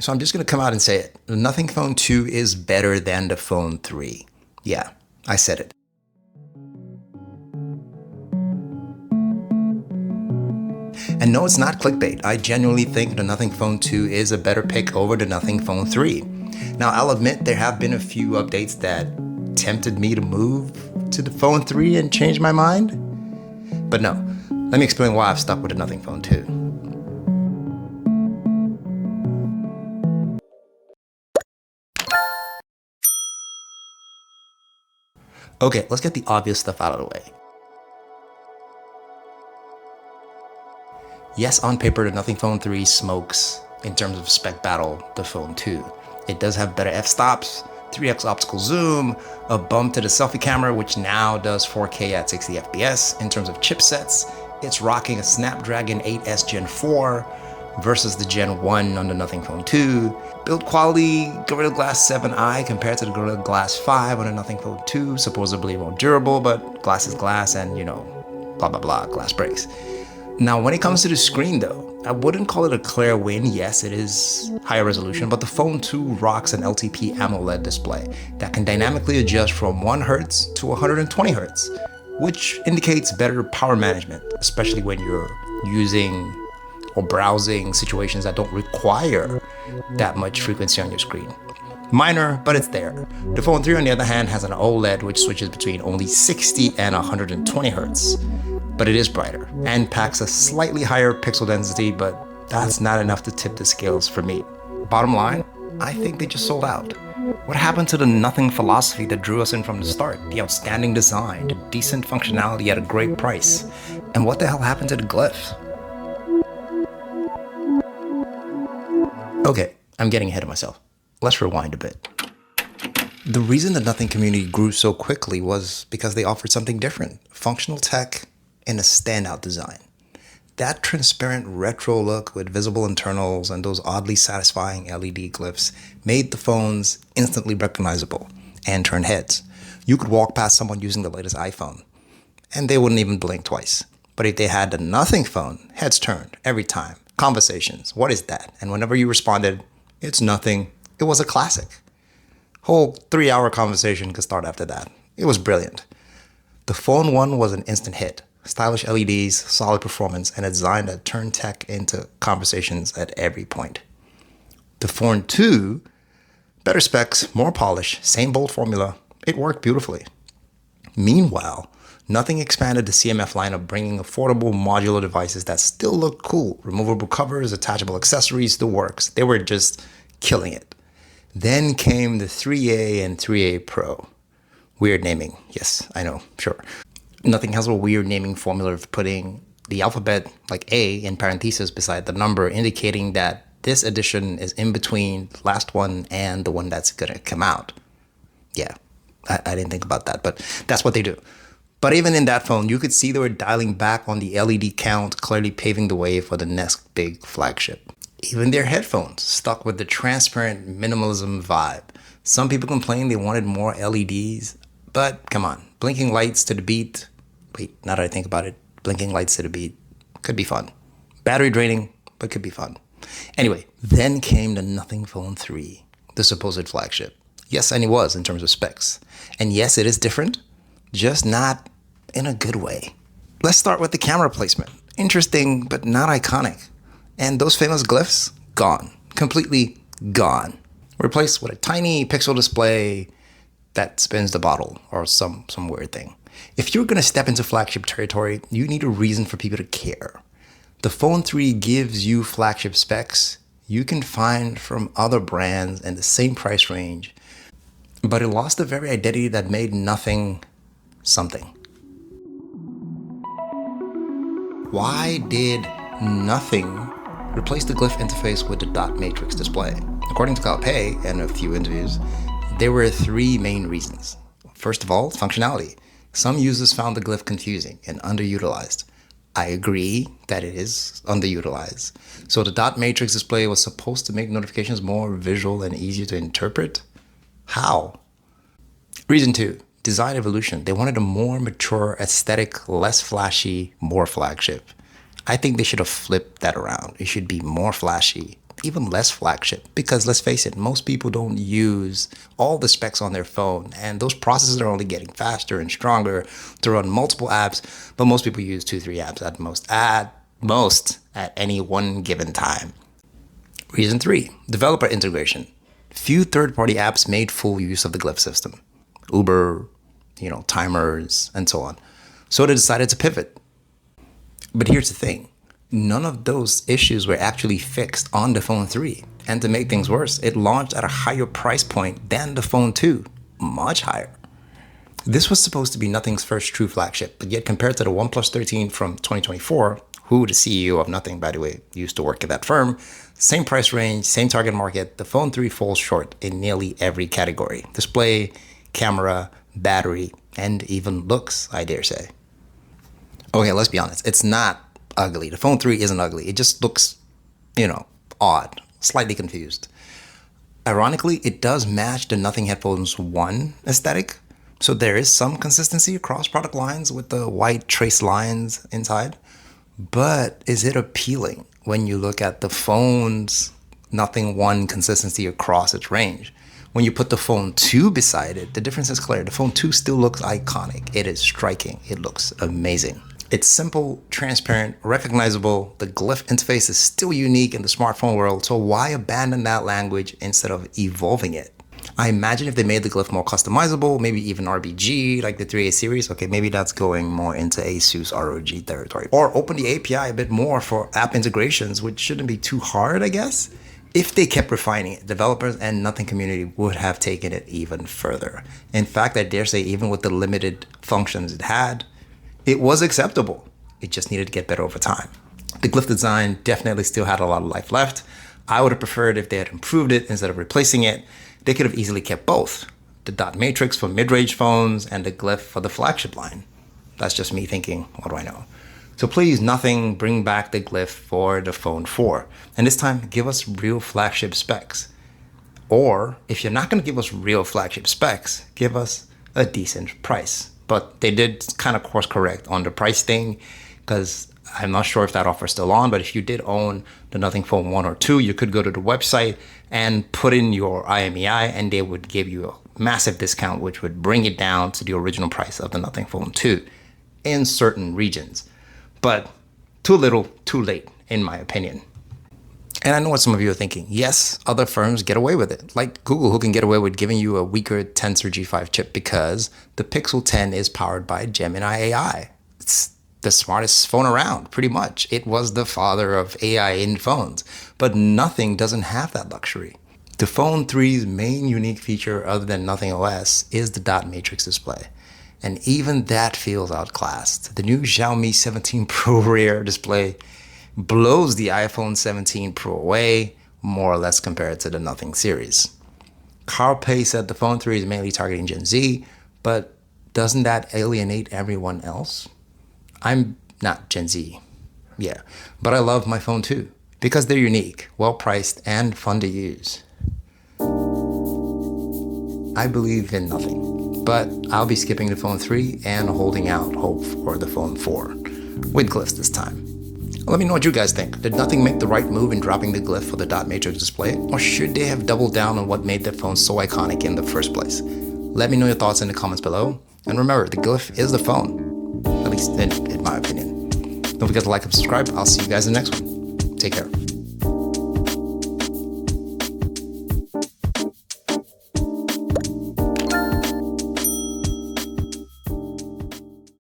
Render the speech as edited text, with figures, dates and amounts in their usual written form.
So I'm just going to come out and say it. The Nothing Phone 2 is better than the Phone 3. Yeah, I said it. And no, it's not clickbait. I genuinely think the Nothing Phone 2 is a better pick over the Nothing Phone 3. Now, I'll admit there have been a few updates that tempted me to move to the Phone 3 and change my mind. But no, let me explain why I've stuck with the Nothing Phone 2. Okay, let's get the obvious stuff out of the way. Yes, on paper, the Nothing Phone 3 smokes in terms of spec battle the Phone 2. It does have better f-stops, 3x optical zoom, a bump to the selfie camera, which now does 4K at 60 FPS. In terms of chipsets, it's rocking a Snapdragon 8S Gen 4 versus the Gen 1 on the Nothing Phone 2. Build quality, Gorilla Glass 7i compared to the Gorilla Glass 5 on the Nothing Phone 2, supposedly more durable, but glass is glass and, blah, blah, blah, glass breaks. Now, when it comes to the screen though, I wouldn't call it a clear win. Yes, it is higher resolution, but the Phone 2 rocks an LTP AMOLED display that can dynamically adjust from 1 Hz to 120 Hz, which indicates better power management, especially when you're using or browsing situations that don't require that much frequency on your screen. Minor, but it's there. The Phone 3, on the other hand, has an OLED which switches between only 60 and 120 Hz, but it is brighter and packs a slightly higher pixel density, but that's not enough to tip the scales for me. Bottom line, I think they just sold out. What happened to the nothing philosophy that drew us in from the start? The outstanding design, the decent functionality at a great price. And what the hell happened to the Glyph? Okay, I'm getting ahead of myself. Let's rewind a bit. The reason the Nothing community grew so quickly was because they offered something different. Functional tech and a standout design. That transparent retro look with visible internals and those oddly satisfying LED glyphs made the phones instantly recognizable and turn heads. You could walk past someone using the latest iPhone and they wouldn't even blink twice. But if they had the Nothing phone, heads turned every time. Conversations, what is that? And whenever you responded, it's nothing, it was a classic. Whole 3-hour conversation could start after that. It was brilliant. The Phone 1 was an instant hit. Stylish LEDs, solid performance, and a design that turned tech into conversations at every point. The Phone 2, better specs, more polish, same bold formula. It worked beautifully. Meanwhile, Nothing expanded the CMF lineup, bringing affordable modular devices that still look cool. Removable covers, attachable accessories, the works. They were just killing it. Then came the 3A and 3A Pro. Weird naming. Yes, I know, sure. Nothing has a weird naming formula of putting the alphabet, like A, in parentheses beside the number, indicating that this edition is in between the last one and the one that's gonna come out. Yeah, I didn't think about that, but that's what they do. But even in that phone, you could see they were dialing back on the LED count, clearly paving the way for the next big flagship. Even their headphones stuck with the transparent minimalism vibe. Some people complained they wanted more LEDs, but come on, blinking lights to the beat. Wait, now that I think about it, blinking lights to the beat could be fun. Battery draining, but could be fun. Anyway, then came the Nothing Phone 3, the supposed flagship. Yes, and it was in terms of specs. And yes, it is different, just not in a good way. Let's start with the camera placement. Interesting, but not iconic. And those famous glyphs, gone. Completely gone. Replaced with a tiny pixel display that spins the bottle or some weird thing. If you're gonna step into flagship territory, you need a reason for people to care. The Phone 3 gives you flagship specs you can find from other brands in the same price range, but it lost the very identity that made Nothing something. Why did Nothing replace the Glyph interface with the dot matrix display? According to Calpay and a few interviews, there were 3 main reasons. First of all, functionality. Some users found the Glyph confusing and underutilized. I agree that it is underutilized. So the dot matrix display was supposed to make notifications more visual and easier to interpret? How? Reason 2, design evolution. They wanted a more mature aesthetic, less flashy, more flagship. I think they should have flipped that around. It should be more flashy even less flagship, because let's face it, most people don't use all the specs on their phone, and those processors are only getting faster and stronger to run multiple apps, but most people use 2-3 apps at any one given time. Reason 3, developer integration. Few third-party apps made full use of the Glyph system. Uber, timers, and so on. So they decided to pivot. But here's the thing. None of those issues were actually fixed on the Phone 3. And to make things worse, it launched at a higher price point than the Phone 2. Much higher. This was supposed to be Nothing's first true flagship, but yet compared to the OnePlus 13 from 2024, who the CEO of Nothing, by the way, used to work at that firm, same price range, same target market, the Phone 3 falls short in nearly every category. Display, camera, battery, and even looks, I dare say. Okay, let's be honest. It's not ugly. The Phone 3 isn't ugly. It just looks, odd, slightly confused. Ironically, it does match the Nothing Headphones 1 aesthetic. So there is some consistency across product lines with the white trace lines inside. But is it appealing when you look at the phone's Nothing 1 consistency across its range? When you put the Phone 2 beside it, the difference is clear. The Phone 2 still looks iconic. It is striking. It looks amazing. It's simple, transparent, recognizable. The Glyph interface is still unique in the smartphone world, so why abandon that language instead of evolving it? I imagine if they made the Glyph more customizable, maybe even RBG like the 3A series, okay, maybe that's going more into ASUS ROG territory. Or open the API a bit more for app integrations, which shouldn't be too hard, I guess. If they kept refining it, developers and Nothing community would have taken it even further. In fact, I dare say even with the limited functions it had, it was acceptable. It just needed to get better over time. The Glyph design definitely still had a lot of life left. I would have preferred if they had improved it instead of replacing it. They could have easily kept both, the dot matrix for mid-range phones and the Glyph for the flagship line. That's just me thinking, what do I know? So please, Nothing, bring back the Glyph for the Phone 4. And this time, give us real flagship specs. Or, if you're not going to give us real flagship specs, give us a decent price. But they did kind of course correct on the price thing, because I'm not sure if that offer is still on, but if you did own the Nothing Phone 1 or 2, you could go to the website and put in your IMEI, and they would give you a massive discount, which would bring it down to the original price of the Nothing Phone 2 in certain regions. But too little, too late, in my opinion. And I know what some of you are thinking. Yes, other firms get away with it, like Google, who can get away with giving you a weaker Tensor G5 chip because the Pixel 10 is powered by Gemini AI. It's the smartest phone around, pretty much. It was the father of AI in phones, but Nothing doesn't have that luxury. The Phone 3's main unique feature other than Nothing OS is the dot matrix display. And even that feels outclassed. The new Xiaomi 17 Pro rear display blows the iPhone 17 Pro away, more or less compared to the Nothing series. Carl Pei said the Phone 3 is mainly targeting Gen Z, but doesn't that alienate everyone else? I'm not Gen Z, yeah, but I love my Phone 2 because they're unique, well-priced, and fun to use. I believe in Nothing, but I'll be skipping the Phone 3 and holding out hope for the Phone 4, with Glyphs this time. Let me know what you guys think. Did Nothing make the right move in dropping the Glyph for the dot matrix display, or should they have doubled down on what made their phone so iconic in the first place? Let me know your thoughts in the comments below, and remember, the Glyph is the phone, at least in my opinion. Don't forget to like and subscribe. I'll see you guys in the next one. Take care.